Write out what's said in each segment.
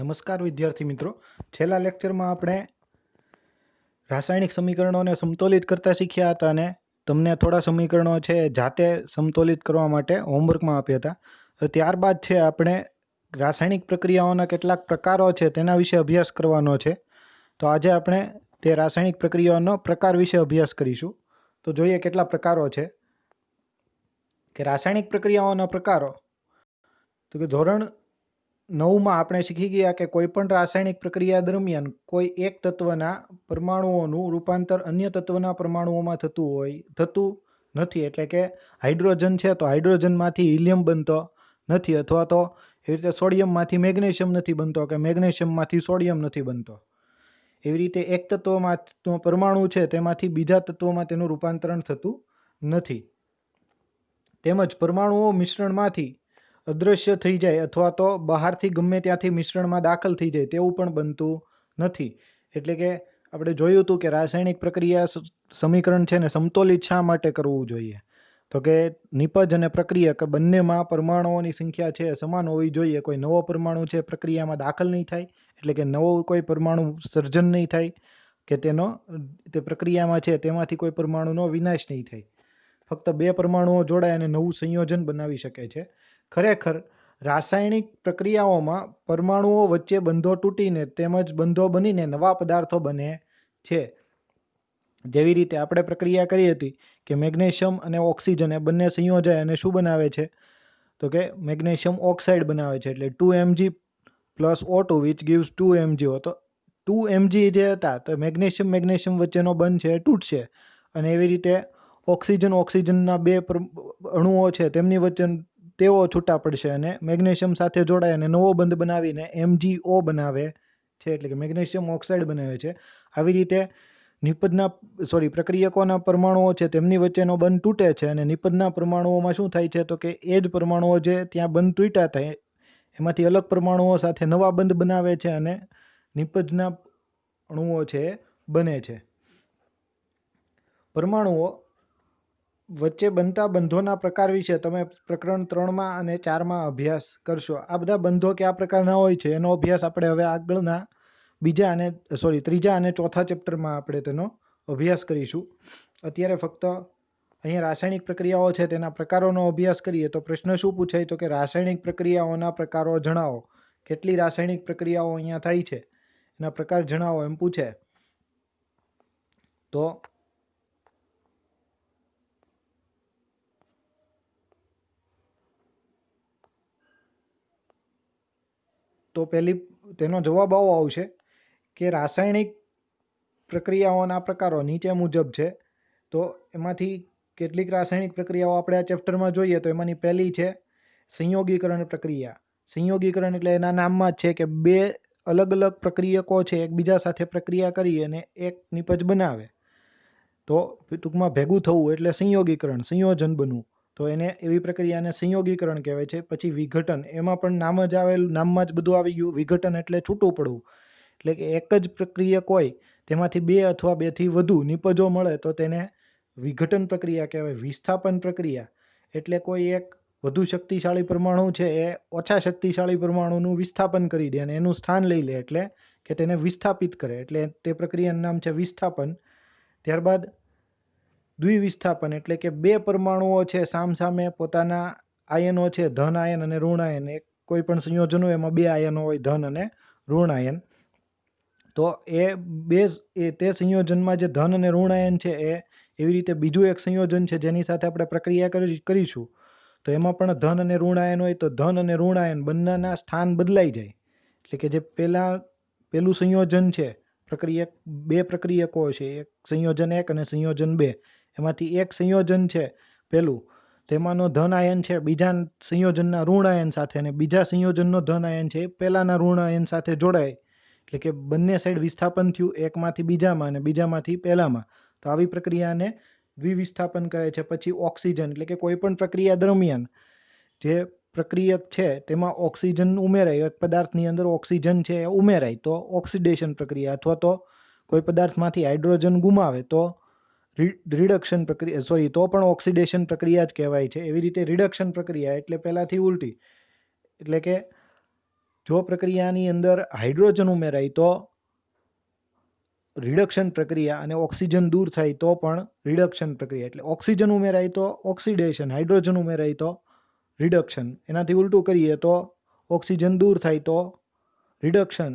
નમસ્કાર વિદ્યાર્થી મિત્રો, છેલ્લા લેક્ચરમાં આપણે રાસાયણિક સમીકરણોને સમતોલિત કરતા શીખ્યા હતા અને તમને થોડા સમીકરણો છે જાતે સમતોલિત કરવા માટે હોમવર્કમાં આપ્યા હતા. ત્યારબાદ છે આપણે રાસાયણિક પ્રક્રિયાઓના કેટલાક પ્રકારો છે તેના વિશે અભ્યાસ કરવાનો છે. તો આજે આપણે તે રાસાયણિક પ્રક્રિયાઓનો પ્રકાર વિશે અભ્યાસ કરીશું. તો જોઈએ કેટલા પ્રકારો છે કે રાસાયણિક પ્રક્રિયાઓના પ્રકારો. તો કે ધોરણ 9માં આપણે શીખી ગયા કે કોઈ પણ રાસાયણિક પ્રક્રિયા દરમિયાન કોઈ એક તત્વના પરમાણુઓનું રૂપાંતર અન્ય તત્વના પરમાણુઓમાં થતું નથી. એટલે કે હાઇડ્રોજન છે તો હાઇડ્રોજનમાંથી હિલિયમ બનતો નથી, અથવા તો એવી રીતે સોડિયમમાંથી મેગ્નેશિયમ નથી બનતો કે મેગ્નેશિયમમાંથી સોડિયમ નથી બનતો. એવી રીતે એક તત્વમાં પરમાણુ છે તેમાંથી બીજા તત્વમાં તેનું રૂપાંતરણ થતું નથી. તેમજ પરમાણુઓ મિશ્રણમાંથી અદૃશ્ય થઈ જાય અથવા તો બહારથી ગમે ત્યાંથી મિશ્રણમાં દાખલ થઈ જાય તેવું પણ બનતું નથી. એટલે કે આપણે જોયું હતું કે રાસાયણિક પ્રક્રિયા સમીકરણ છે ને સમતોલિત શા માટે કરવું જોઈએ. તો કે નિપજ અને પ્રક્રિયક કે બંનેમાં પરમાણુઓની સંખ્યા છે સમાન હોવી જોઈએ. કોઈ નવો પરમાણુ છે પ્રક્રિયામાં દાખલ નહીં થાય, એટલે કે નવો કોઈ પરમાણુ સર્જન નહીં થાય કે તે પ્રક્રિયામાં છે તેમાંથી કોઈ પરમાણુનો વિનાશ નહીં થાય. ફક્ત બે પરમાણુઓ જોડાય અને નવું સંયોજન બનાવી શકે છે. ખરેખર રાસાયણિક પ્રક્રિયાઓમાં પરમાણુઓ વચ્ચે બંધો તૂટીને તેમજ બંધો બનીને નવા પદાર્થો બને છે. જેવી રીતે આપણે પ્રક્રિયા કરી હતી કે મેગ્નેશિયમ અને ઓક્સિજન એ બંને સંયોજાય અને શું બનાવે છે તો કે મેગ્નેશિયમ ઓક્સાઇડ બનાવે છે. એટલે 2Mg plus O2 which gives 2MgO. તો 2Mg જે હતા તો મેગ્નેશિયમ વચ્ચેનો બંધ છે એ તૂટશે, અને એવી રીતે ઓક્સિજનના બે અણુઓ છે તેમની વચ્ચે તેઓ છૂટા પડશે અને મેગ્નેશિયમ સાથે જોડાય અને નવો બંધ બનાવીને MgO બનાવે છે, એટલે કે મેગ્નેશિયમ ઓક્સાઇડ બનાવે છે. આવી રીતે પ્રક્રિયકોના પરમાણુઓ છે તેમની વચ્ચેનો બંધ તૂટે છે અને નિપજના પરમાણુઓમાં શું થાય છે તો કે એ જ પરમાણુઓ જે ત્યાં બંધ તૂટ્યા હતા એમાંથી અલગ પરમાણુઓ સાથે નવા બંધ બનાવે છે અને નિપજના અણુઓ છે બને છે. પરમાણુઓ વચ્ચે બનતા બંધોના પ્રકાર વિશે તમે પ્રકરણ 3માં અને 4માં અભ્યાસ કરશો. આ બધા બંધો કયા પ્રકારના હોય છે એનો અભ્યાસ આપણે હવે આગળના ત્રીજા અને ચોથા ચેપ્ટરમાં આપણે તેનો અભ્યાસ કરીશું. અત્યારે ફક્ત અહીંયા રાસાયણિક પ્રક્રિયાઓ છે તેના પ્રકારોનો અભ્યાસ કરીએ. તો પ્રશ્ન શું પૂછાય તો કે રાસાયણિક પ્રક્રિયાઓના પ્રકારો જણાવો. કેટલી રાસાયણિક પ્રક્રિયાઓ અહીંયા થાય છે એના પ્રકાર જણાવો એમ પૂછે. તો પહેલી તેનો જવાબ આવો આવશે કે રાસાયણિક પ્રક્રિયાઓના પ્રકારો નીચે મુજબ છે. તો એમાંથી કેટલીક રાસાયણિક પ્રક્રિયાઓ આપણે આ ચેપ્ટરમાં જોઈએ તો એમાંની પહેલી છે સંયોગીકરણ પ્રક્રિયા. સંયોગીકરણ એટલે એના નામમાં જ છે કે બે અલગ અલગ પ્રક્રિયકો છે એકબીજા સાથે પ્રક્રિયા કરી અને એક નિપજ બનાવે. તો ટૂંકમાં ભેગું થવું એટલે સંયોગીકરણ, સંયોજન બનવું. તો એને એવી પ્રક્રિયાને સંયોગીકરણ કહેવાય છે. પછી વિઘટન, એમાં પણ નામમાં જ બધું આવી ગયું. વિઘટન એટલે છૂટું પડવું, એટલે કે એક જ પ્રક્રિયક હોય તેમાંથી બે અથવા બેથી વધુ નિપજો મળે તો તેને વિઘટન પ્રક્રિયા કહેવાય. વિસ્થાપન પ્રક્રિયા એટલે કોઈ એક વધુ શક્તિશાળી પરમાણુ છે એ ઓછા શક્તિશાળી પરમાણુનું વિસ્થાપન કરી દે અને એનું સ્થાન લઈ લે, એટલે કે તેને વિસ્થાપિત કરે, એટલે તે પ્રક્રિયાનું નામ છે વિસ્થાપન. ત્યારબાદ દ્વિવિસ્થાપન એટલે કે બે પરમાણુઓ છે સામસામે પોતાના આયનો છે, ધન આયન અને ઋણ આયન, એક કોઈ પણ સંયોજન હોય એમાં બે આયનો હોય, ધન અને ઋણ આયન. તો તે સંયોજનમાં જે ધન અને ઋણ આયન છે એ એવી રીતે બીજું એક સંયોજન છે જેની સાથે આપણે પ્રક્રિયા કરીશું. તો એમાં પણ ધન અને ઋણ આયન હોય તો ધન અને ઋણ આયન બંનેના સ્થાન બદલાઈ જાય. એટલે કે જે પેલું સંયોજન છે બે પ્રક્રિયકો છે, એક સંયોજન 1 અને સંયોજન 2, એમાંથી એક સંયોજન છે પેલું, તેમાંનો ધન આયન છે બીજા સંયોજનના ઋણ આયન સાથે અને બીજા સંયોજનનો ધન આયન છે પહેલાના ઋણ આયન સાથે જોડાય. એટલે કે બંને સાઈડ વિસ્થાપન થયું, એકમાંથી બીજામાં અને બીજામાંથી પહેલામાં. તો આવી પ્રક્રિયાને દ્વિવિસ્થાપન કહે છે. પછી ઓક્સિજન, એટલે કે કોઈ પણ પ્રક્રિયા દરમિયાન જે પ્રક્રિયક છે તેમાં ઓક્સિજન ઉમેરાય, એક પદાર્થની અંદર ઓક્સિજન છે એ ઉમેરાય તો ઓક્સિડેશન પ્રક્રિયા, અથવા તો કોઈ પદાર્થમાંથી હાઇડ્રોજન ગુમાવે તો રિડક્શન પ્રક્રિયા, તો પણ ઓક્સિડેશન પ્રક્રિયા જ કહેવાય છે. એવી રીતે રિડક્શન પ્રક્રિયા એટલે પહેલાથી ઉલટી, એટલે કે જો પ્રક્રિયાની અંદર હાઇડ્રોજન ઉમેરાય તો રિડક્શન પ્રક્રિયા, અને ઓક્સિજન દૂર થાય તો પણ રિડક્શન પ્રક્રિયા. એટલે ઓક્સિજન ઉમેરાય તો ઓક્સિડેશન, હાઇડ્રોજન ઉમેરાય તો રિડક્શન. એનાથી ઉલટું કરીએ તો ઓક્સિજન દૂર થાય તો રિડક્શન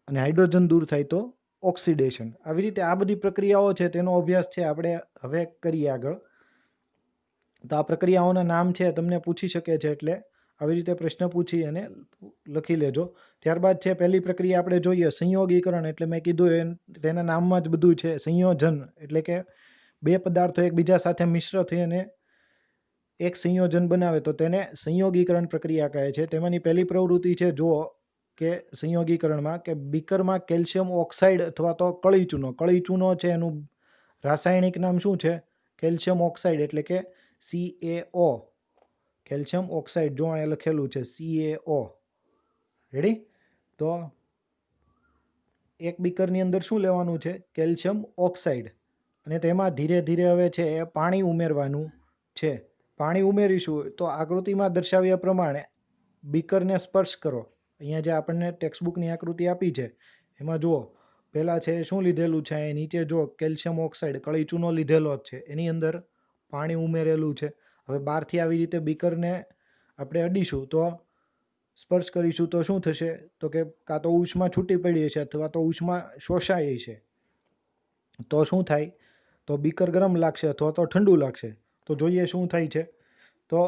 અને હાઇડ્રોજન દૂર થાય તો ઓક્સિડેશન. આવી રીતે આ બધી પ્રક્રિયાઓ છે તેનો અભ્યાસ છે આપણે હવે કરીએ આગળ. તો આ પ્રક્રિયાઓના નામ છે તમને પૂછી શકે છે, એટલે આવી રીતે પ્રશ્ન પૂછી અને લખી લેજો. ત્યારબાદ છે પહેલી પ્રક્રિયા આપણે જોઈએ સંયોગીકરણ. એટલે મેં કીધું તેના નામમાં જ બધું છે. સંયોજન એટલે કે બે પદાર્થો એકબીજા સાથે મિશ્ર થઈ અને એક સંયોજન બનાવે તો તેને સંયોગીકરણ પ્રક્રિયા કહે છે. તેમાંની પહેલી પ્રવૃત્તિ છે જુઓ કે સંયોગીકરણમાં કે બીકરમાં કેલ્શિયમ ઓક્સાઇડ અથવા તો કળી ચૂનો. કળી ચૂનો છે એનું રાસાયણિક નામ શું છે? કેલ્શિયમ ઓક્સાઇડ એટલે કે CaO. કેલ્શિયમ ઓક્સાઇડ જો અહીંયા લખેલું છે CaO. રેડી? તો એક બીકરની અંદર શું લેવાનું છે? Calcium oxide. અને તેમાં ધીરે ધીરે હવે છે એ પાણી ઉમેરવાનું છે. પાણી ઉમેરીશું તો આકૃતિમાં દર્શાવ્યા પ્રમાણે બીકરને સ્પર્શ કરો. અહીંયા જે આપણને ટેક્સ્ટબુકની આકૃતિ આપી છે એમાં જુઓ પહેલાં છે શું લીધેલું છે? એ નીચે જુઓ કેલ્શિયમ ઓક્સાઇડ કળી ચૂનો લીધેલો જ છે, એની અંદર પાણી ઉમેરેલું છે. હવે બહારથી આવી રીતે બીકરને આપણે અડીશું તો સ્પર્શ કરીશું તો શું થશે? તો કે કાં તો ઉષ્મા છૂટી પડી છે અથવા તો ઉષ્મા શોષાય છે. તો શું થાય? તો બીકર ગરમ લાગશે અથવા તો ઠંડુ લાગશે. તો જોઈએ શું થાય છે. તો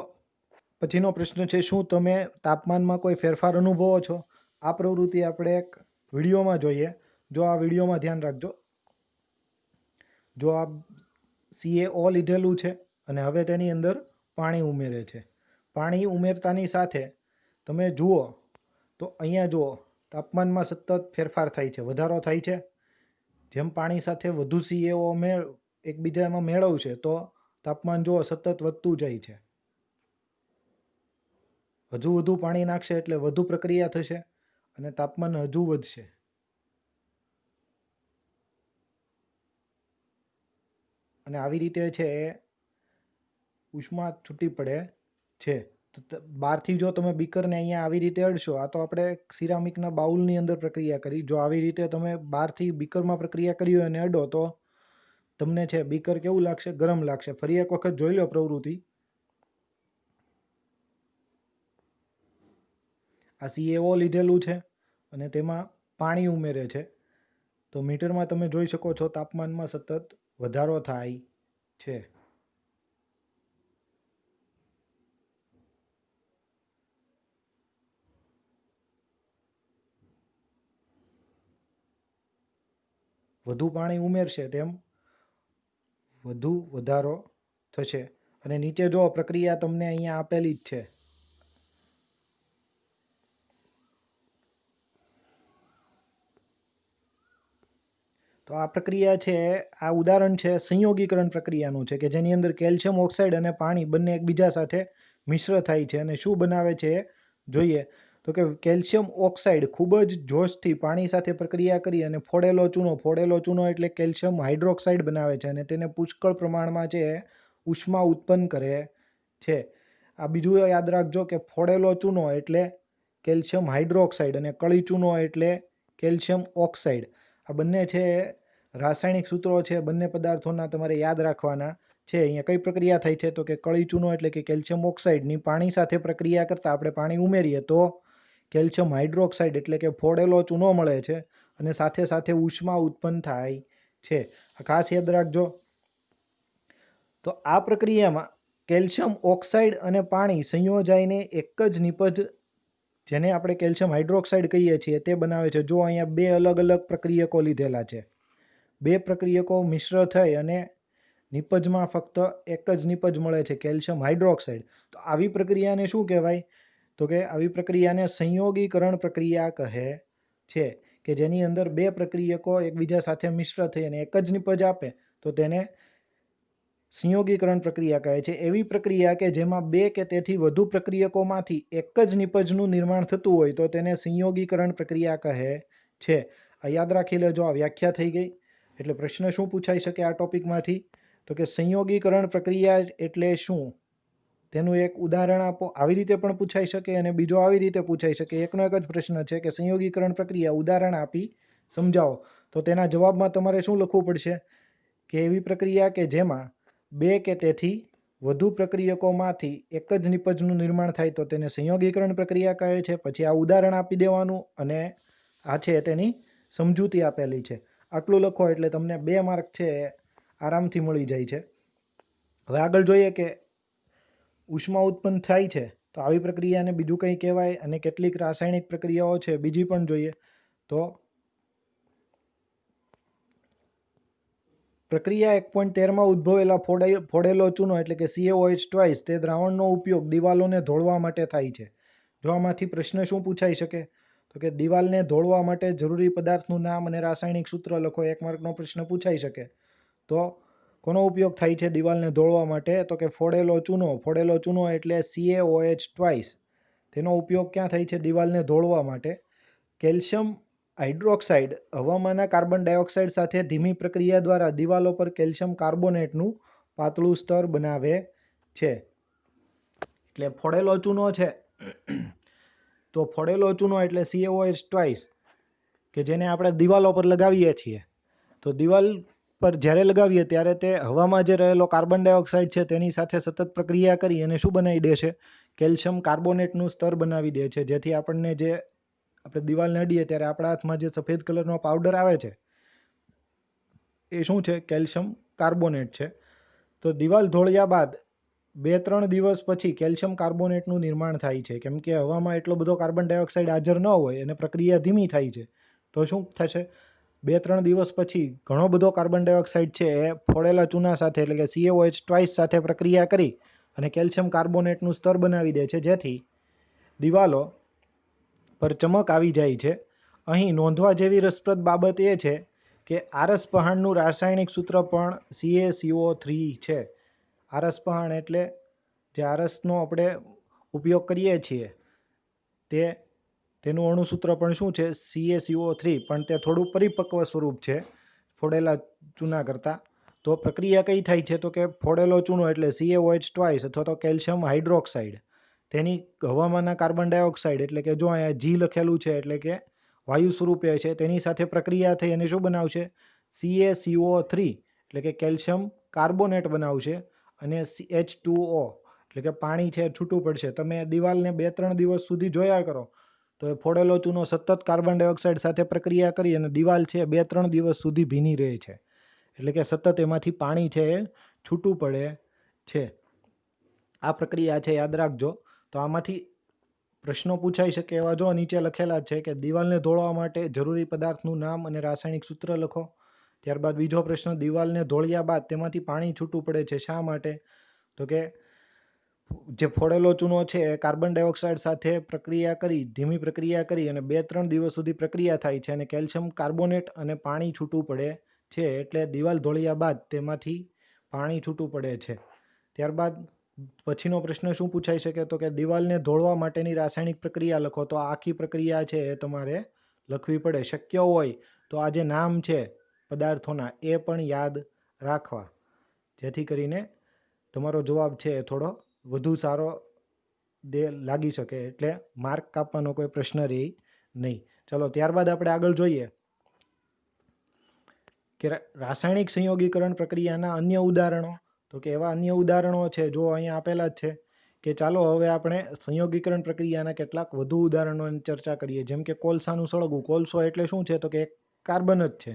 પછીનો પ્રશ્ન છે શું તમે તાપમાનમાં કોઈ ફેરફાર અનુભવો છો? આ પ્રવૃત્તિ આપણે એક વિડીયોમાં જોઈએ. જો આ વિડીયોમાં ધ્યાન રાખજો. જો આ CaO લીધેલું છે અને હવે તેની અંદર પાણી ઉમેરે છે. પાણી ઉમેરતાની સાથે તમે જુઓ તો અહીંયા જુઓ તાપમાનમાં સતત ફેરફાર થાય છે, વધારો થાય છે. જેમ પાણી સાથે વધુ CaO એકબીજામાં મેળવશે તો તાપમાન જુઓ સતત વધતું જાય છે. હજુ વધુ પાણી નાખશે એટલે વધુ પ્રક્રિયા થશે અને તાપમાન હજુ વધશે. અને આવી રીતે છે એ ઉષ્મા છૂટી પડે છે. બહારથી જો તમે બીકરને અહીંયા આવી રીતે અડશો, આ તો આપણે સિરામિકના બાઉલની અંદર પ્રક્રિયા કરી. જો આવી રીતે તમે બહારથી બીકરમાં પ્રક્રિયા કરી હોય અને અડો તો તમને છે બીકર કેવું લાગશે? ગરમ લાગશે. ફરી એક વખત જોઈ લો પ્રવૃત્તિ. આ CaO લીધેલું છે અને તેમાં પાણી ઉમેરે છે. તો મીટરમાં તમે જોઈ શકો છો તાપમાનમાં સતત વધારો થાય છે. વધુ પાણી ઉમેરશે તેમ વધુ વધારો થશે. અને નીચે જો પ્રક્રિયા તમને અહીંયા આપેલી જ છે. તો આ પ્રક્રિયા છે, આ ઉદાહરણ છે સંયોગીકરણ પ્રક્રિયાનું છે કે જેની અંદર કેલ્શિયમ ઓક્સાઇડ અને પાણી બંને એકબીજા સાથે મિશ્ર થાય છે. અને શું બનાવે છે જોઈએ તો કે કેલ્શિયમ ઓક્સાઇડ ખૂબ જ જોશથી પાણી સાથે પ્રક્રિયા કરી અને ફોડેલો ચૂનો એટલે કેલ્શિયમ હાઇડ્રોક્સાઇડ બનાવે છે અને તેને પુષ્કળ પ્રમાણમાં છે ઉષ્મા ઉત્પન્ન કરે છે. આ બીજું યાદ રાખજો કે ફોડેલો ચૂનો એટલે કેલ્શિયમ હાઇડ્રોક્સાઇડ અને કળી ચૂનો એટલે કેલ્શિયમ ઓક્સાઇડ. આ બંને છે રાસાયણિક સૂત્રો છે, બંને પદાર્થોના તમારે યાદ રાખવાના છે. અહીંયા કઈ પ્રક્રિયા થાય છે તો કે કળી ચૂનો એટલે કે કેલ્શિયમ ઓક્સાઇડની પાણી સાથે પ્રક્રિયા કરતાં આપણે પાણી ઉમેરીએ તો કેલ્શિયમ હાઇડ્રોક્સાઇડ એટલે કે ફોડેલો ચૂનો મળે છે અને સાથે સાથે ઉષ્મા ઉત્પન્ન થાય છે. ખાસ યાદ રાખજો. તો આ પ્રક્રિયામાં કેલ્શિયમ ઓક્સાઇડ અને પાણી સંયોજાઈને એક જ નિપજ જેને આપણે કેલ્શિયમ હાઇડ્રોક્સાઇડ કહીએ છીએ તે બનાવે છે. જો અહીંયા બે અલગ અલગ પ્રક્રિયકો લીધેલા છે. બે પ્રક્રિયકો મિશ્ર થઈ અને નિપજમાં ફક્ત એક જ નિપજ મળે છે કેલ્શિયમ હાઇડ્રોક્સાઇડ. તો આવી પ્રક્રિયાને શું કહેવાય તો કે આવી પ્રક્રિયાને સંયોગીકરણ પ્રક્રિયા કહે છે કે જેની અંદર બે પ્રક્રિયકો એકબીજા સાથે મિશ્ર થઈ અને એક જ નિપજ આપે તો તેને સંયોગીકરણ પ્રક્રિયા કહે છે. એવી પ્રક્રિયા કે જેમાં બે કે તેથી વધુ પ્રક્રિયકોમાંથી એક જ નિપજનું નિર્માણ થતું હોય તો તેને સંયોગીકરણ પ્રક્રિયા કહે છે. આ યાદ રાખી લેજો. આ વ્યાખ્યા થઈ ગઈ. એટલે પ્રશ્ન શું પૂછાઈ શકે આ ટોપિકમાંથી તો કે સંયોગીકરણ પ્રક્રિયા એટલે શું તેનું એક ઉદાહરણ આપો. આવી રીતે પણ પૂછાઈ શકે અને બીજો આવી રીતે પૂછાઈ શકે. એકનો એક જ પ્રશ્ન છે કે સંયોગીકરણ પ્રક્રિયા ઉદાહરણ આપી સમજાવો. તો તેના જવાબમાં તમારે શું લખવું પડશે કે એવી પ્રક્રિયા કે જેમાં બે કે તેથી વધુ પ્રક્રિયકોમાંથી એક જ નિપજનું નિર્માણ થાય તો તેને સંયોગીકરણ પ્રક્રિયા કહે છે. પછી આ ઉદાહરણ આપી દેવાનું અને આ છે તેની સમજૂતી આપેલી છે. આટલું લખો એટલે તમને 2 માર્ક છે આરામથી મળી જાય છે. હવે આગળ જોઈએ કે ઉષ્મા ઉત્પન્ન થાય છે તો આવી પ્રક્રિયાને બીજું કંઈ કહેવાય અને કેટલીક રાસાયણિક પ્રક્રિયાઓ છે બીજી પણ જોઈએ. તો પ્રક્રિયા 1.13માં ઉદ્ભવેલા ફોડેલો ચૂનો એટલે કે CaOH તે દ્રાવણનો ઉપયોગ દિવાલોને ધોળવા માટે થાય છે. જો આમાંથી પ્રશ્ન શું પૂછાઈ શકે તો કે દિવાલને ધોળવા માટે જરૂરી પદાર્થનું નામ અને રાસાયણિક સૂત્ર લખો. 1 માર્કનો પ્રશ્ન પૂછાઈ શકે. તો કોનો ઉપયોગ થાય છે દિવાલને ધોળવા માટે તો કે ફોડેલો ચૂનો. ફોડેલો ચૂનો એટલે CaOH તેનો ઉપયોગ ક્યાં થાય છે દિવાલને ધોળવા માટે. કેલ્શિયમ હાઇડ્રોક્સાઇડ હવામાંના કાર્બન ડાયોક્સાઇડ સાથે ધીમી પ્રક્રિયા દ્વારા દિવાલો પર કેલ્શિયમ કાર્બોનેટનું પાતળું સ્તર બનાવે છે. એટલે ફોડેલો ચૂનો છે તો ફોડેલો ચૂનો એટલે CaOH કે જેને આપણે દિવાલો પર લગાવીએ છીએ. તો દિવાલ પર જ્યારે લગાવીએ ત્યારે તે હવામાં જે રહેલો કાર્બન ડાયોક્સાઇડ છે તેની સાથે સતત પ્રક્રિયા કરી અને શું બનાવી દે છે કેલ્શિયમ કાર્બોનેટનું સ્તર બનાવી દે છે. જેથી આપણને જે આપણે દિવાલને અડીએ ત્યારે આપણા હાથમાં જે સફેદ કલરનો પાવડર આવે છે એ શું છે કેલ્શિયમ કાર્બોનેટ છે. તો દિવાલ ધોળ્યા બાદ 2-3 દિવસ પછી કેલ્શિયમ કાર્બોનેટનું નિર્માણ થાય છે. કેમ કે હવામાં એટલો બધો કાર્બન ડાયોક્સાઇડ હાજર ન હોય અને પ્રક્રિયા ધીમી થાય છે તો શું થશે 2-3 દિવસ પછી ઘણો બધો કાર્બન ડાયોક્સાઇડ છે એ ફોડેલા ચૂના સાથે એટલે કે CaOH સાથે પ્રક્રિયા કરી અને કેલ્શિયમ કાર્બોનેટનું સ્તર બનાવી દે છે. જેથી દિવાલો પર ચમક આવી જાય છે. અહીં નોંધવા જેવી રસપ્રદ બાબત એ છે કે આરસ પહાણનું રાસાયણિક સૂત્ર પણ CaCO3 છે. આરસ પહાણ એટલે જે આરસનો આપણે ઉપયોગ કરીએ છીએ તેનું અણુસૂત્ર પણ શું છે CaCO3, પણ તે થોડું પરિપક્વ સ્વરૂપ છે ફોડેલા ચૂના કરતાં. તો પ્રક્રિયા કઈ થાય છે તો કે ફોડેલો ચૂનો એટલે CaOH અથવા તો કેલ્શિયમ હાઇડ્રોક્સાઇડ તેની હવામાંના કાર્બન ડાયોક્સાઇડ એટલે કે જો અહીંયા G લખેલું છે એટલે કે વાયુ સ્વરૂપે છે તેની સાથે પ્રક્રિયા થઈ અને શું બનાવશે CaCO3 એટલે કે કેલ્શિયમ કાર્બોનેટ બનાવશે અને H2O એટલે કે પાણી છે છૂટું પડશે. તમે દિવાલને 2-3 દિવસ સુધી જોયા કરો તો એ ફોડેલો ચૂનો સતત કાર્બન ડાયોક્સાઇડ સાથે પ્રક્રિયા કરી અને દિવાલ છે 2-3 દિવસ સુધી ભીની રહે છે. એટલે કે સતત એમાંથી પાણી છે એ છૂટું પડે છે. આ પ્રક્રિયા છે યાદ રાખજો. તો આમાંથી પ્રશ્નો પૂછાઈ શકે એવા જો નીચે લખેલા છે કે દિવાલને ધોળવા માટે જરૂરી પદાર્થનું નામ અને રાસાયણિક સૂત્ર લખો. ત્યારબાદ બીજો પ્રશ્ન દિવાલને ધોળ્યા બાદ તેમાંથી પાણી છૂટું પડે છે શા માટે તો કે જે ફોડેલો ચૂનો છે એ કાર્બન ડાયોક્સાઇડ સાથે પ્રક્રિયા કરી ધીમી પ્રક્રિયા કરી અને 2-3 દિવસ સુધી પ્રક્રિયા થાય છે અને કેલ્શિયમ કાર્બોનેટ અને પાણી છૂટું પડે છે. એટલે દિવાલ ધોળ્યા બાદ તેમાંથી પાણી છૂટું પડે છે. ત્યારબાદ પછીનો પ્રશ્ન શું પૂછાઈ શકે તો કે દિવાલને ધોળવા માટેની રાસાયણિક પ્રક્રિયા લખો. તો આખી પ્રક્રિયા છે એ તમારે લખવી પડે. શક્ય હોય તો આ જે નામ છે પદાર્થોના એ પણ યાદ રાખવા જેથી કરીને તમારો જવાબ છે એ થોડો વધુ સારો લાગી શકે એટલે માર્ક કાપવાનો કોઈ પ્રશ્ન રહે નહીં. ચલો ત્યારબાદ આપણે આગળ જોઈએ કે રાસાયણિક સંયોગીકરણ પ્રક્રિયાના અન્ય ઉદાહરણો. તો કે એવા અન્ય ઉદાહરણો છે જો અહીંયા આપેલા જ છે કે ચાલો હવે આપણે સંયોગીકરણ પ્રક્રિયાના કેટલાક વધુ ઉદાહરણોની ચર્ચા કરીએ. જેમ કે કોલસાનું સળગવું. કોલસો એટલે શું છે તો કે કાર્બન જ છે.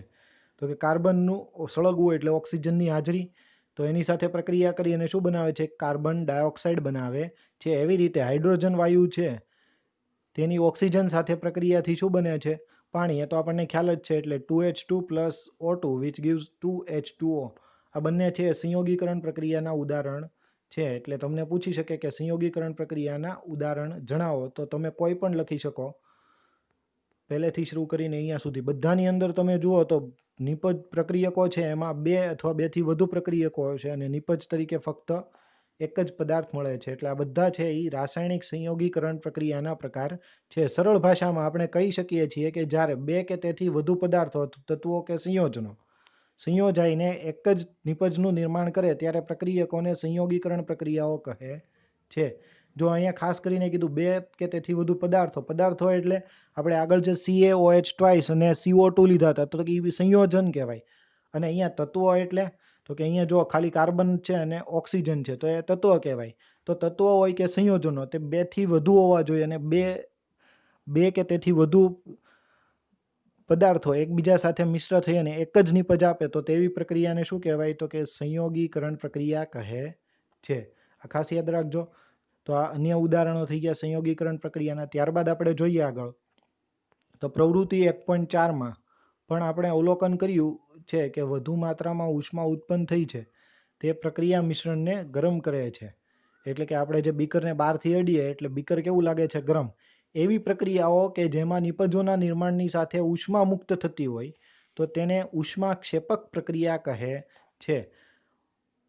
તો કે કાર્બનનું સળગવું એટલે ઓક્સિજનની હાજરી. તો એની સાથે પ્રક્રિયા કરી અને શું બનાવે છે કાર્બન ડાયોક્સાઇડ બનાવે છે. એવી રીતે હાઇડ્રોજન વાયુ છે તેની ઓક્સિજન સાથે પ્રક્રિયાથી શું બને છે પાણી. એ તો આપણને ખ્યાલ જ છે એટલે 2H2 + O2 which gives 2H2O. આ બંને છે સંયોગીકરણ પ્રક્રિયાના ઉદાહરણ છે. એટલે તમને પૂછી શકે કે સંયોગીકરણ પ્રક્રિયાના ઉદાહરણ જણાવો તો તમે કોઈ પણ લખી શકો પહેલેથી શરૂ કરીને અહીંયા સુધી. બધાની અંદર તમે જુઓ તો નિપજ પ્રક્રિયકો છે એમાં 2 અથવા 2 થી વધુ પ્રક્રિયકો છે અને નિપજ તરીકે ફક્ત એક જ પદાર્થ મળે છે. એટલે આ બધા છે એ રાસાયણિક સંયોગીકરણ પ્રક્રિયાના પ્રકાર છે. સરળ ભાષામાં આપણે કહી શકીએ છીએ કે જ્યારે 2 કે તેથી વધુ પદાર્થો તત્વો કે સંયોજનો સંયોજાઈને એક જ નિપજનું નિર્માણ કરે ત્યારે પ્રક્રિયકોને સંયોગીકરણ પ્રક્રિયાઓ કહે છે. જો અહીંયા ખાસ કરીને કીધું 2 કે તેથી વધુ પદાર્થો એટલે આપણે આગળ જે CaOH ટ્વાઇસ અને CO2 લીધા હતા તો કે એ સંયોજન કહેવાય. અને અહીંયા તત્વો એટલે તો કે અહીંયા જો ખાલી કાર્બન છે અને ઓક્સિજન છે તો એ તત્વ કહેવાય. તો તત્વો હોય કે સંયોજનો તે 2 થી વધુ હોવા જોઈએ અને બે કે તેથી વધુ પદાર્થો એકબીજા સાથે મિશ્ર થઈ અને એક જ નિપજ આપે તો તેવી પ્રક્રિયાને શું કહેવાય? તો કે સંયોગીકરણ પ્રક્રિયા કહે છે. આ ખાસ યાદ રાખજો. તો આ અન્ય ઉદાહરણો થઈ ગયા સંયોગીકરણ પ્રક્રિયાના. ત્યારબાદ આપણે જોઈએ આગળ તો પ્રવૃત્તિ 1.4માં પણ આપણે અવલોકન કર્યું છે કે વધુ માત્રામાં ઉષ્મા ઉત્પન્ન થઈ છે તે પ્રક્રિયા મિશ્રણને ગરમ કરે છે. એટલે કે આપણે જે બીકરને બહારથી અડીએ એટલે બીકર કેવું લાગે છે? ગરમ. એવી પ્રક્રિયાઓ કે જેમાં નિપજોના નિર્માણની સાથે ઉષ્મા મુક્ત થતી હોય તો તેને ઉષ્માક્ષેપક પ્રક્રિયા કહે છે.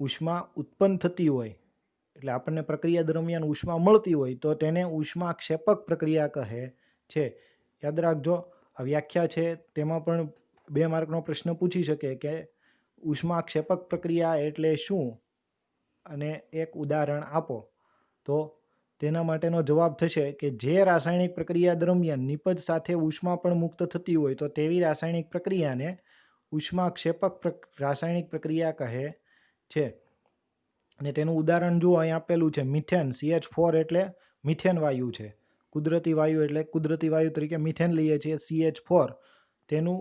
ઉષ્મા ઉત્પન્ન થતી હોય એટલે આપણને પ્રક્રિયા દરમિયાન ઉષ્મા મળતી હોય તો તેને ઉષ્માક્ષેપક પ્રક્રિયા કહે છે. યાદ રાખજો, આ વ્યાખ્યા છે તેમાં પણ 2 માર્કનો પ્રશ્ન પૂછી શકે કે ઉષ્માક્ષેપક પ્રક્રિયા એટલે શું અને એક ઉદાહરણ આપો. તો તેના માટેનો જવાબ થશે કે જે રાસાયણિક પ્રક્રિયા દરમિયાન નિપજ સાથે ઉષ્મા પણ મુક્ત થતી હોય તો તેવી રાસાયણિક પ્રક્રિયાને ઉષ્માક્ષેપક રાસાયણિક પ્રક્રિયા કહે છે. અને તેનું ઉદાહરણ જુઓ અહીં આપેલું છે મિથેન. CH4 એટલે મિથેન વાયુ છે. કુદરતી વાયુ એટલે કુદરતી વાયુ તરીકે મિથેન લઈએ છીએ CH4. તેનું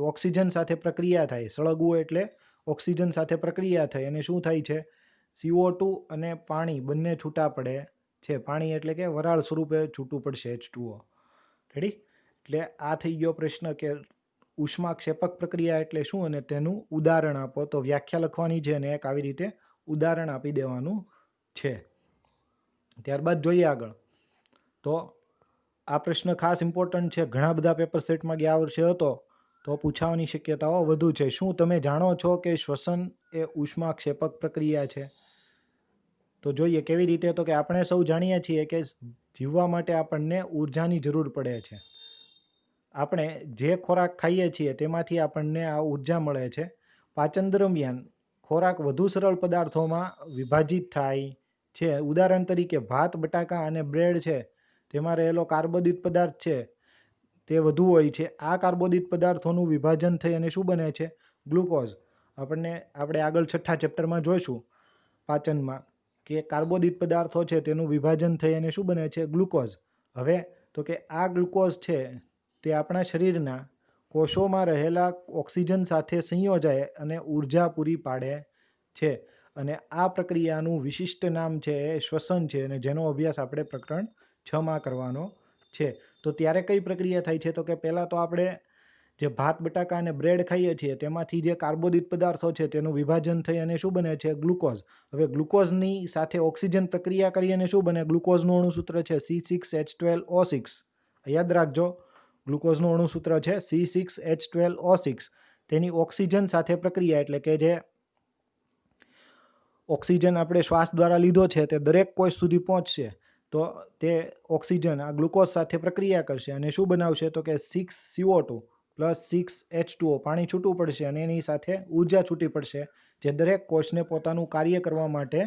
ઓક્સિજન સાથે પ્રક્રિયા થાય. સળગવું એટલે ઓક્સિજન સાથે પ્રક્રિયા થાય અને શું થાય છે? CO2 અને પાણી બંને છૂટા પડે છે. પાણી એટલે કે વરાળ સ્વરૂપે છૂટું પડશે H2O. રેડી? એટલે આ થઈ ગયો પ્રશ્ન કે ઉષ્માક્ષેપક પ્રક્રિયા એટલે શું અને તેનું ઉદાહરણ આપો. તો વ્યાખ્યા લખવાની છે અને એક આવી રીતે ઉદાહરણ આપી દેવાનું છે. ત્યારબાદ જોઈએ આગળ. તો આ પ્રશ્ન ખાસ ઇમ્પોર્ટન્ટ છે. ઘણા બધા પેપર સેટમાં ગયા વર્ષે હતો તો પૂછાવાની શક્યતાઓ વધુ છે. શું તમે જાણો છો કે શ્વસન એ ઉષ્માક્ષેપક પ્રક્રિયા છે? તો જોઈએ કેવી રીતે. તો કે આપણે સૌ જાણીએ છીએ કે જીવવા માટે આપણને ઉર્જાની જરૂર પડે છે. આપણે જે ખોરાક ખાઈએ છીએ તેમાંથી આપણને આ ઉર્જા મળે છે. પાચન દરમિયાન ખોરાક વધુ સરળ પદાર્થોમાં વિભાજિત થાય છે. ઉદાહરણ તરીકે ભાત, બટાકા અને બ્રેડ છે તેમાં રહેલો કાર્બોદિત પદાર્થ છે તે વધુ હોય છે. આ કાર્બોદિત પદાર્થોનું વિભાજન થઈ અને શું બને છે? ગ્લુકોઝ. આપણે આગળ 6થા ચેપ્ટરમાં જોઈશું પાચનમાં કે કાર્બોદિત પદાર્થો છે તેનું વિભાજન થઈ અને શું બને છે? ગ્લુકોઝ. હવે તો કે આ ગ્લુકોઝ છે તે આપણા શરીરના કોષોમાં રહેલા ઓક્સિજન સાથે સંયોજાય અને ઉર્જા પૂરી પાડે છે. અને આ પ્રક્રિયાનું વિશિષ્ટ નામ છે એ શ્વસન છે અને જેનો અભ્યાસ આપણે પ્રકરણ 6માં કરવાનો છે. તો ત્યારે કઈ પ્રક્રિયા થાય છે? તો કે પહેલાં તો આપણે જે ભાત, બટાકા અને બ્રેડ ખાઈએ છીએ તેમાંથી જે કાર્બોદિત પદાર્થો છે તેનું વિભાજન થઈ અને શું બને છે? ગ્લુકોઝ. હવે ગ્લુકોઝની સાથે ઓક્સિજન પ્રક્રિયા કરી અને શું બને? ગ્લુકોઝનું અણુસૂત્ર છે C6H12O6. યાદ રાખજો, ગ્લુકોઝનું અણુસૂત્ર છે C6H12O6. તેની ઓક્સિજન સાથે પ્રક્રિયા એટલે કે જે ઓક્સિજન આપણે શ્વાસ દ્વારા લીધો છે તે દરેક કોષ સુધી પહોંચશે તો તે ઓક્સિજન આ ગ્લુકોઝ સાથે પ્રક્રિયા કરશે અને શું બનાવશે? તો કે 6CO2 + 6H2O પાણી છૂટું પડશે અને એની સાથે ઉર્જા છૂટી પડશે જે દરેક કોષને પોતાનું કાર્ય કરવા માટે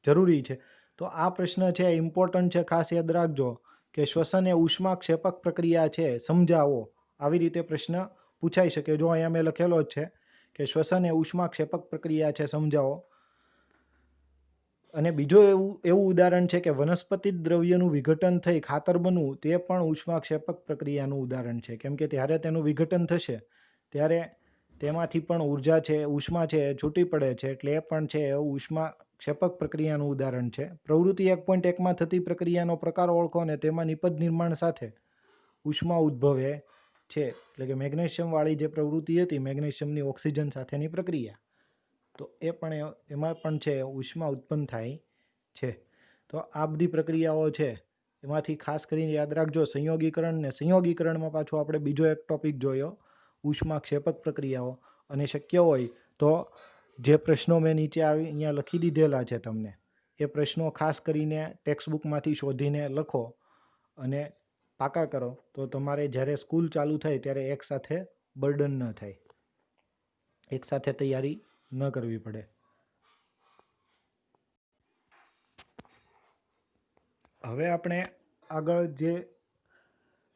જરૂરી છે. તો આ પ્રશ્ન છે ઇમ્પોર્ટન્ટ છે, ખાસ યાદ રાખજો કે શ્વસન એ ઉષ્માક્ષેપક પ્રક્રિયા છે, સમજાવો. આવી રીતે પ્રશ્ન પૂછાઈ શકે. જો અહીંયા મેં લખેલો જ છે કે શ્વસન એ ઉષ્માક્ષેપક પ્રક્રિયા છે, સમજાવો. અને બીજો એવું ઉદાહરણ છે કે વનસ્પતિ દ્રવ્યનું વિઘટન થઈ ખાતર બનવું તે પણ ઉષ્માક્ષેપક પ્રક્રિયાનું ઉદાહરણ છે. કેમ કે ત્યારે તેનું વિઘટન થશે ત્યારે તેમાંથી પણ ઉર્જા છે, ઉષ્મા છે એ છૂટી પડે છે એટલે એ પણ છે ઉષ્માક્ષેપક પ્રક્રિયાનું ઉદાહરણ છે. પ્રવૃત્તિ 1.1માં થતી પ્રક્રિયાનો પ્રકાર ઓળખો અને તેમાં નિપજ નિર્માણ સાથે ઉષ્મા ઉદ્ભવે છે. એટલે કે મેગ્નેશિયમ વાળી જે પ્રવૃત્તિ હતી, મેગ્નેશિયમની ઓક્સિજન સાથેની પ્રક્રિયા, તો એમાં પણ છે ઉષ્મા ઉત્પન્ન થાય છે. તો આ બધી પ્રક્રિયાઓ છે એમાંથી ખાસ કરીને યાદ રાખજો સંયોગીકરણ. ને સંયોગીકરણમાં પાછું આપણે બીજો એક ટોપિક જોયો ઉષ્માક્ષેપક પ્રક્રિયાઓ. અને શક્ય હોય તો જે પ્રશ્નો મેં નીચે અહીંયા લખી દીધેલા છે તમને એ પ્રશ્નો ખાસ કરીને ટેક્સ્ટબુકમાંથી શોધીને લખો અને પાકા કરો તો તમારે જ્યારે સ્કૂલ ચાલુ થાય ત્યારે એકસાથે બર્ડન ન થાય, એકસાથે તૈયારી ન કરવી પડે. હવે આપણે આગળ જે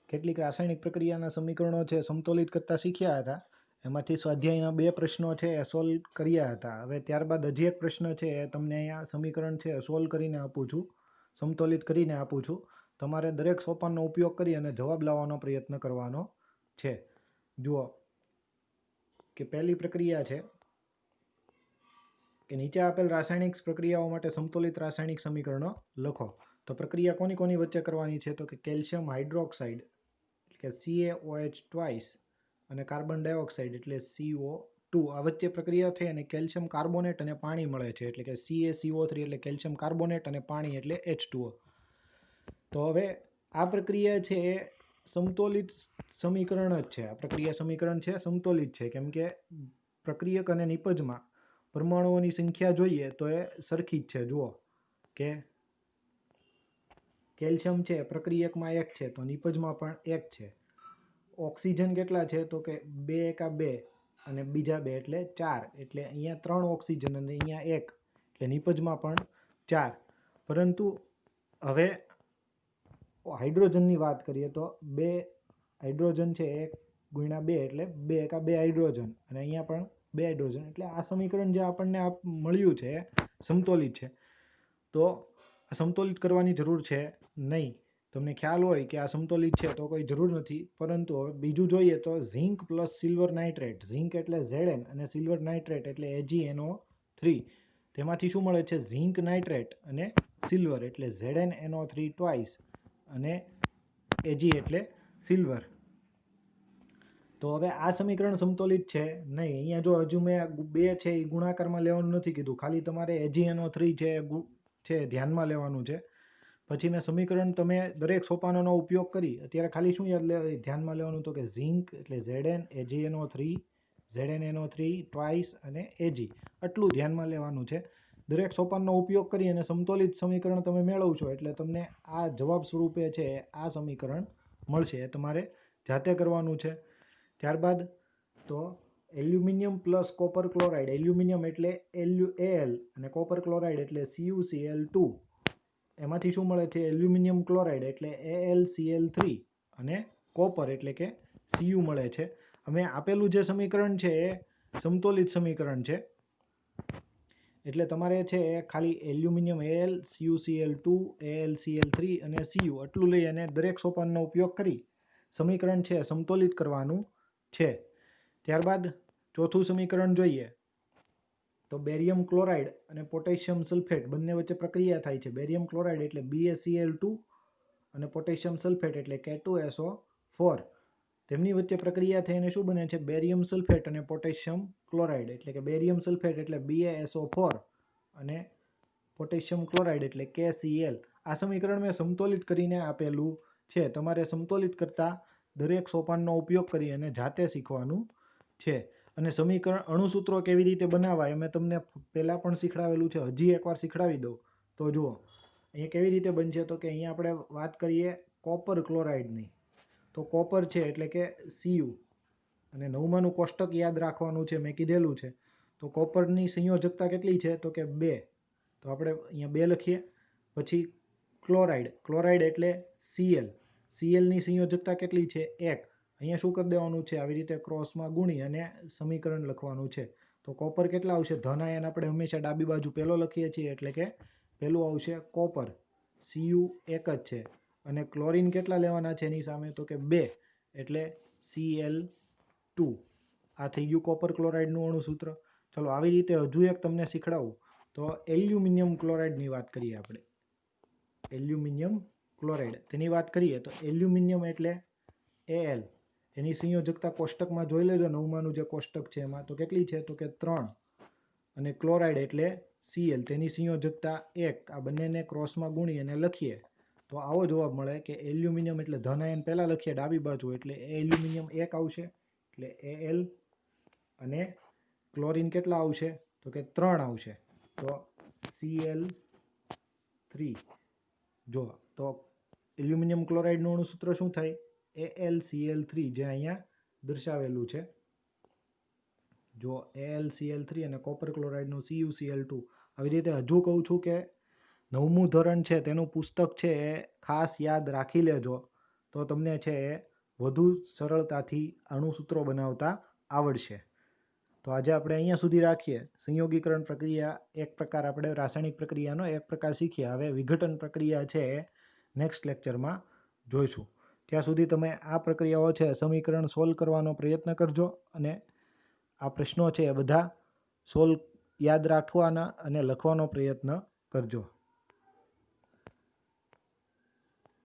કેટલીક રાસાયણિક પ્રક્રિયાના સમીકરણો છે સમતોલિત કરતા શીખ્યા હતા, એમાંથી સ્વાધ્યાયના 2 પ્રશ્નો છે એ સોલ્વ કર્યા હતા. હવે ત્યારબાદ હજી એક પ્રશ્ન છે એ તમને અહીંયા સમીકરણ છે સોલ્વ કરીને આપું છું, સમતોલિત કરીને આપું છું. તમારે દરેક સોપાનનો ઉપયોગ કરી અને જવાબ લાવવાનો પ્રયત્ન કરવાનો છે. જુઓ કે પહેલી પ્રક્રિયા છે કે નીચે આપેલ રાસાયણિક પ્રક્રિયાઓ માટે સમતોલિત રાસાયણિક સમીકરણો લખો. તો પ્રક્રિયા કોની કોની વચ્ચે કરવાની છે? તો કે કેલ્શિયમ હાઇડ્રોક્સાઇડ કે CaOH ટ્વાઇસ અને કાર્બન ડાયોક્સાઇડ એટલે CO2 આ વચ્ચે પ્રક્રિયા થઈ અને કેલ્શિયમ કાર્બોનેટ અને પાણી મળે છે, એટલે કે CaCO3 એટલે કેલ્શિયમ કાર્બોનેટ અને પાણી એટલે H2O. તો હવે આ પ્રક્રિયા છે એ સમતોલિત સમીકરણ જ છે. આ પ્રક્રિયા સમીકરણ છે સમતોલિત છે, કેમ કે પ્રક્રિયક અને નિપજમાં પરમાણુઓની સંખ્યા જોઈએ તો એ સરખી જ છે. જુઓ કે કેલ્શિયમ છે પ્રક્રિયકમાં 1 છે તો નિપજમાં પણ 1 છે. ઓક્સિજન કેટલા છે? તો કે 2 એકા 2 અને બીજા 2 એટલે 4, એટલે અહીંયા 3 ઓક્સિજન અને અહીંયા 1 એટલે નિપજમાં પણ 4. પરંતુ હવે હાઇડ્રોજનની વાત કરીએ તો 2 હાઇડ્રોજન છે 1 ગુણ્યા 2 એટલે 2 એકા 2 હાઇડ્રોજન અને અહીંયા પણ 2 હાઇડ્રોજન, એટલે આ સમીકરણ જે આપણને મળ્યું છે સમતોલિત છે. તો સમતોલિત કરવાની જરૂર છે નહીં. તમને ખ્યાલ હોય કે આ સમતોલિત છે તો કોઈ જરૂર નથી. પરંતુ હવે બીજું જોઈએ તો zinc plus silver nitrate, zinc એટલે Zn અને સિલ્વર નાઇટ્રેટ એટલે AgNO3, તેમાંથી શું મળે છે? ઝિંક નાઇટ્રેટ અને સિલ્વર એટલે ZnNO3 ટ્વાઇસ અને Ag એટલે સિલ્વર. તો હવે આ સમીકરણ સમતોલિત છે નહીં. અહીંયા જો હજુ મેં 2 છે એ ગુણાકારમાં લેવાનું નથી કીધું, ખાલી તમારે AgNO3 છે ધ્યાનમાં લેવાનું છે. પછી મેં સમીકરણ તમે દરેક સોપાનોનો ઉપયોગ કરી અત્યારે ખાલી શું ધ્યાનમાં લેવાનું? તો કે ઝિંક એટલે Zn, ZnNO3 ટ્વાઇસ અને Ag, આટલું ધ્યાનમાં લેવાનું છે. દરેક સોપાનનો ઉપયોગ કરી અને સમતોલિત સમીકરણ તમે મેળવશો એટલે તમને આ જવાબ સ્વરૂપે છે આ સમીકરણ મળશે. એ તમારે જાતે કરવાનું છે. ત્યારબાદ તો aluminium plus copper chloride, aluminium એટલે Al અને કોપર ક્લોરાઇડ એટલે CuCl2, એમાંથી શું મળે છે? એલ્યુમિનિયમ ક્લોરાઇડ એટલે AlCl3 અને કોપર એટલે કે Cu મળે છે. હવે આપેલું જે સમીકરણ છે એ સમતોલિત સમીકરણ છે, એટલે તમારે છે ખાલી એલ્યુમિનિયમ Al, CuCl2, AlCl3 અને Cu આટલું લઈ અને દરેક સોપાનનો ઉપયોગ કરી સમીકરણ છે સમતોલિત કરવાનું છે. ત્યારબાદ ચોથું સમીકરણ જોઈએ તો બેરિયમ ક્લોરાઇડ અને પોટેશિયમ સલ્ફેટ બંને વચ્ચે પ્રક્રિયા થાય છે. બેરિયમ ક્લોરાઇડ એટલે BaCl2 અને પોટેશિયમ સલ્ફેટ એટલે K2SO4, તેમની વચ્ચે પ્રક્રિયા થઈને શું બને છે? બેરિયમ સલ્ફેટ અને પોટેશિયમ ક્લોરાઇડ, એટલે કે બેરિયમ સલ્ફેટ એટલે BaSO4 અને પોટેશિયમ ક્લોરાઇડ એટલે KCl. આ સમીકરણ મેં સમતોલિત કરીને આપેલું છે. તમારે સમતોલિત કરતા દરેક સોપાનનો ઉપયોગ કરી અને જાતે શીખવાનું છે. અને સમીકરણ અણુસૂત્રો કેવી રીતે બનાવાય મેં તમને પહેલાં પણ શીખડાવેલું છે, હજી એકવાર શીખડાવી દઉં. તો જુઓ અહીંયા કેવી રીતે બનશે? તો કે અહીંયા આપણે વાત કરીએ કોપર ક્લોરાઇડની. તો કોપર છે એટલે કે Cu અને 9માનું કોષ્ટક યાદ રાખવાનું છે, મેં કીધેલું છે. તો કોપરની સંયોજકતા કેટલી છે? તો કે 2. તો આપણે અહીંયા 2 લખીએ. પછી ક્લોરાઇડ, ક્લોરાઇડ એટલે Cl, Clની સંયોજકતા કેટલી છે? 1. અહીંયા શું કરી દેવાનું છે? આવી રીતે ક્રોસમાં ગુણી અને સમીકરણ લખવાનું છે. તો કોપર કેટલા આવશે? ધન આયન આપણે હંમેશા ડાબી બાજુ પહેલો લખીએ છીએ, એટલે કે પહેલું આવશે કોપર. Cu 1 જ છે અને ક્લોરીન કેટલા લેવાના છે એની સામે? તો કે 2 એટલે Cl2. આ થઈ ગયું કોપર ક્લોરાઇડનું અણુસૂત્ર. ચલો આવી રીતે હજુ એક તમને શીખડાવું તો એલ્યુમિનિયમ ક્લોરાઇડની વાત કરીએ આપણે. એલ્યુમિનિયમ ક્લોરાઇડ તેની વાત કરીએ તો એલ્યુમિનિયમ એટલે Al, એની સંયોજકતા કોષ્ટકમાં જોઈ લેજો, 9માનું જે કોષ્ટક છે એમાં. તો કેટલી છે? તો કે 3. અને ક્લોરાઇડ એટલે Cl, તેની સંયોજકતા 1. આ બંનેને ક્રોસમાં ગુણી અને લખીએ તો આવો જવાબ મળે કે એલ્યુમિનિયમ એટલે ધન આયન પહેલાં લખીએ ડાબી બાજુ, એટલે એલ્યુમિનિયમ 1 આવશે એટલે Al, અને ક્લોરીન કેટલા આવશે? તો કે 3 આવશે તો Cl3. જો તો એલ્યુમિનિયમ ક્લોરાઇડનું અણુસૂત્ર શું થાય? AlCl3, જે અહીંયા દર્શાવેલું છે. જો AlCl3 અને કોપર ક્લોરાઇડનું CuCl2. આવી રીતે હજુ કહું છું કે 9મું ધોરણ છે તેનું પુસ્તક છે એ ખાસ યાદ રાખી લેજો, તો તમને છે એ વધુ સરળતાથી અણુસૂત્રો બનાવતા આવડશે. તો આજે આપણે અહીંયા સુધી રાખીએ. સંયોગીકરણ પ્રક્રિયા એક પ્રકાર, આપણે રાસાયણિક પ્રક્રિયાનો એક પ્રકાર શીખ્યા. હવે વિઘટન પ્રક્રિયા છે એ નેક્સ્ટ લેક્ચરમાં જોઈશું. ત્યાં સુધી તમે આ પ્રક્રિયાઓ છે સમીકરણ સોલ્વ કરવાનો પ્રયત્ન કરજો અને આ પ્રશ્નો છે એ બધા સોલ્વ યાદ રાખવાના અને લખવાનો પ્રયત્ન કરજો.